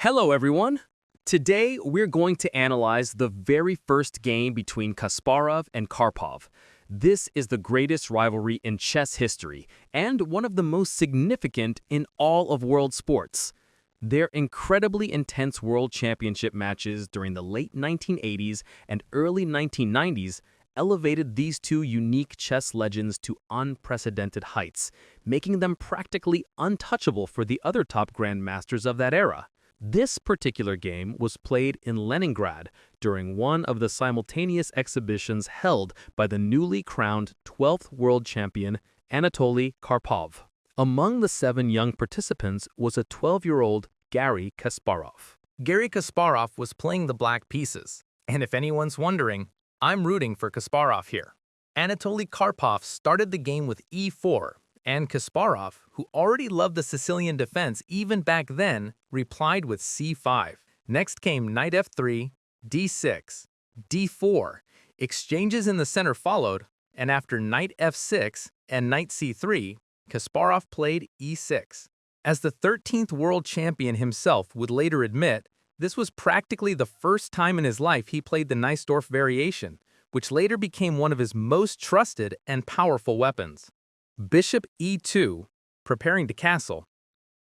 Hello, everyone. Today, we're going to analyze the very first game between Kasparov and Karpov. This is the greatest rivalry in chess history and one of the most significant in all of world sports. Their incredibly intense world championship matches during the late 1980s and early 1990s elevated these two unique chess legends to unprecedented heights, making them practically untouchable for the other top grandmasters of that era. This particular game was played in Leningrad during one of the simultaneous exhibitions held by the newly crowned 12th world champion Anatoly Karpov. Among the 7 young participants was a 12-year-old Garry Kasparov. Garry Kasparov was playing the black pieces, and if anyone's wondering, I'm rooting for Kasparov here. Anatoly Karpov started the game with e4, and Kasparov, who already loved the Sicilian defense even back then, replied with c5. Next came knight f3, d6, d4. Exchanges in the center followed, and after knight f6 and knight c3, Kasparov played e6. As the 13th world champion himself would later admit, this was practically the first time in his life he played the Naisdorf variation, which later became one of his most trusted and powerful weapons. Bishop e2, preparing to castle,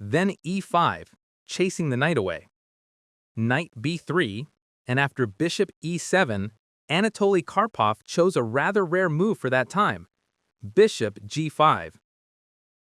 then e5, chasing the knight away. Knight b3, and after bishop e7, Anatoly Karpov chose a rather rare move for that time, bishop g5.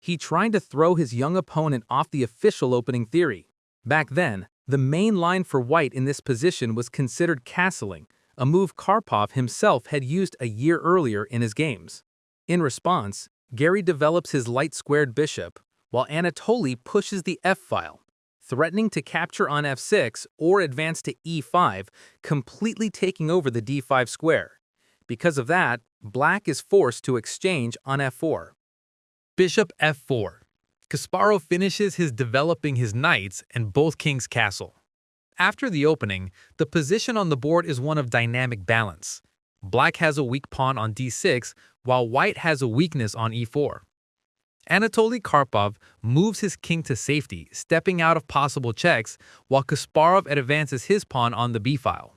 He tried to throw his young opponent off the official opening theory. Back then, the main line for white in this position was considered castling, a move Karpov himself had used a year earlier in his games. In response, Garry develops his light-squared bishop, while Anatoly pushes the f-file, threatening to capture on f6 or advance to e5, completely taking over the d5 square. Because of that, black is forced to exchange on f4. Bishop f4. Kasparov finishes his developing his knights and both kings castle. After the opening, the position on the board is one of dynamic balance. Black has a weak pawn on d6, while white has a weakness on e4. Anatoly Karpov moves his king to safety, stepping out of possible checks, while Kasparov advances his pawn on the b-file.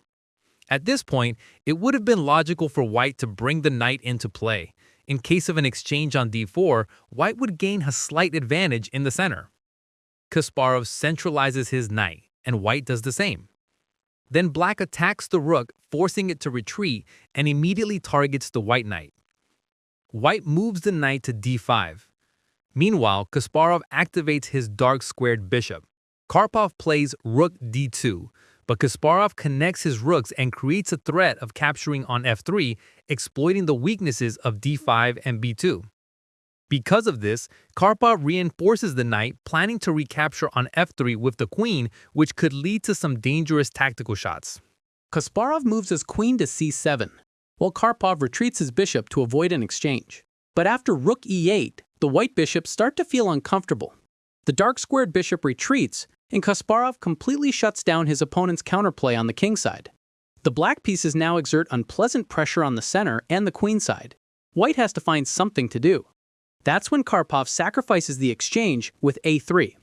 At this point, it would have been logical for white to bring the knight into play. In case of an exchange on d4, white would gain a slight advantage in the center. Kasparov centralizes his knight, and white does the same. Then black attacks the rook, forcing it to retreat, and immediately targets the white knight. White moves the knight to d5. Meanwhile, Kasparov activates his dark-squared bishop. Karpov plays rook d2, but Kasparov connects his rooks and creates a threat of capturing on f3, exploiting the weaknesses of d5 and b2. Because of this, Karpov reinforces the knight, planning to recapture on f3 with the queen, which could lead to some dangerous tactical shots. Kasparov moves his queen to c7, while Karpov retreats his bishop to avoid an exchange. But after rook e8, the white bishops start to feel uncomfortable. The dark-squared bishop retreats, and Kasparov completely shuts down his opponent's counterplay on the king side. The black pieces now exert unpleasant pressure on the center and the queen side. White has to find something to do. That's when Karpov sacrifices the exchange with a3.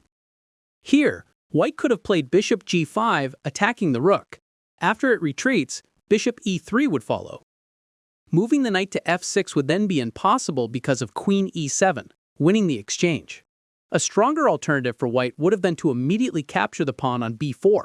Here, white could have played bishop g5, attacking the rook. After it retreats, bishop e3 would follow. Moving the knight to f6 would then be impossible because of queen e7, winning the exchange. A stronger alternative for white would have been to immediately capture the pawn on b4.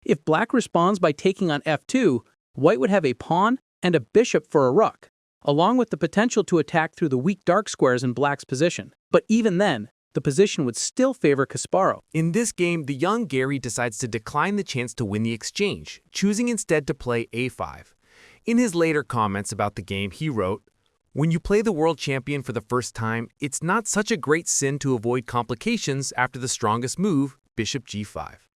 If black responds by taking on f2, white would have a pawn and a bishop for a rook, along with the potential to attack through the weak dark squares in black's position. But even then, the position would still favor Kasparov. In this game, the young Garry decides to decline the chance to win the exchange, choosing instead to play a5. In his later comments about the game, he wrote, "When you play the world champion for the first time, it's not such a great sin to avoid complications after the strongest move, bishop g5.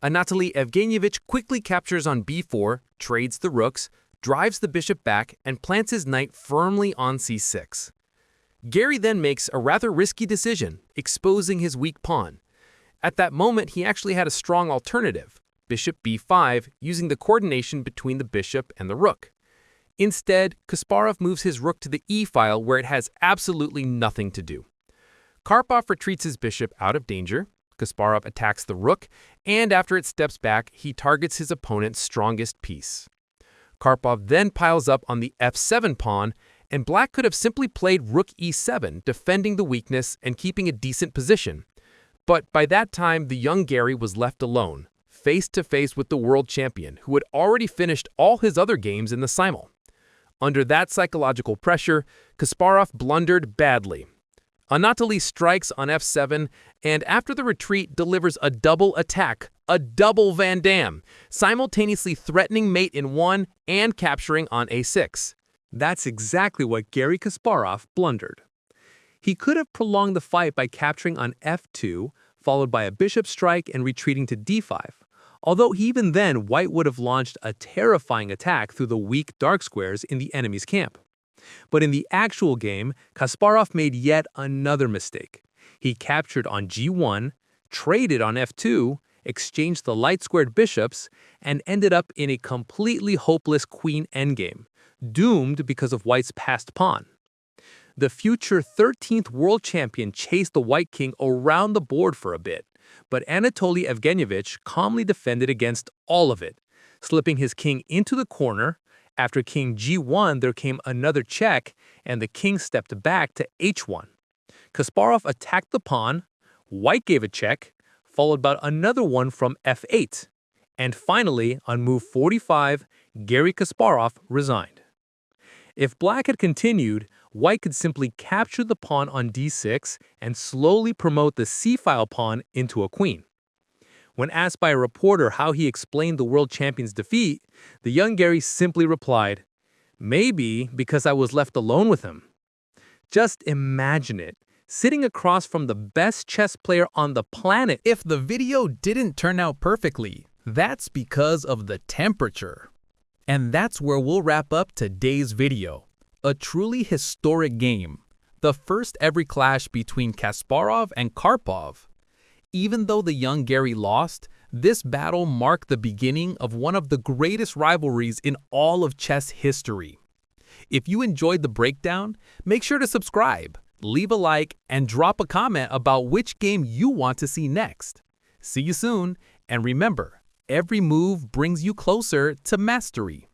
Anatoly Evgenyevich quickly captures on b4, trades the rooks, drives the bishop back, and plants his knight firmly on c6. Garry then makes a rather risky decision, exposing his weak pawn. At that moment, he actually had a strong alternative, bishop b5, using the coordination between the bishop and the rook. Instead, Kasparov moves his rook to the e-file where it has absolutely nothing to do. Karpov retreats his bishop out of danger, Kasparov attacks the rook, and after it steps back, he targets his opponent's strongest piece. Karpov then piles up on the f7 pawn, and black could have simply played rook e7, defending the weakness and keeping a decent position. But by that time, the young Garry was left alone, face to face with the world champion, who had already finished all his other games in the simul. Under that psychological pressure, Kasparov blundered badly. Anatoly strikes on f7, and after the retreat delivers a double attack, a double Van Dam, simultaneously threatening mate in 1 and capturing on a6. That's exactly what Garry Kasparov blundered. He could have prolonged the fight by capturing on f2, followed by a bishop strike and retreating to d5, although even then white would have launched a terrifying attack through the weak dark squares in the enemy's camp. But in the actual game, Kasparov made yet another mistake. He captured on g1, traded on f2, exchanged the light-squared bishops, and ended up in a completely hopeless queen endgame, doomed because of white's passed pawn. The future 13th world champion chased the white king around the board for a bit, but Anatoly Evgenyevich calmly defended against all of it, slipping his king into the corner. After king g1, there came another check, and the king stepped back to h1. Kasparov attacked the pawn, white gave a check, followed by another one from f8. And finally, on move 45, Garry Kasparov resigned. If black had continued, white could simply capture the pawn on d6 and slowly promote the c-file pawn into a queen. When asked by a reporter how he explained the world champion's defeat, the young Garry simply replied, "Maybe because I was left alone with him." Just imagine it, sitting across from the best chess player on the planet. If the video didn't turn out perfectly, that's because of the temperature. And that's where we'll wrap up today's video. A truly historic game, the first ever clash between Kasparov and Karpov. Even though the young Garry lost, this battle marked the beginning of one of the greatest rivalries in all of chess history. If you enjoyed the breakdown, make sure to subscribe, leave a like, and drop a comment about which game you want to see next. See you soon, and remember, every move brings you closer to mastery.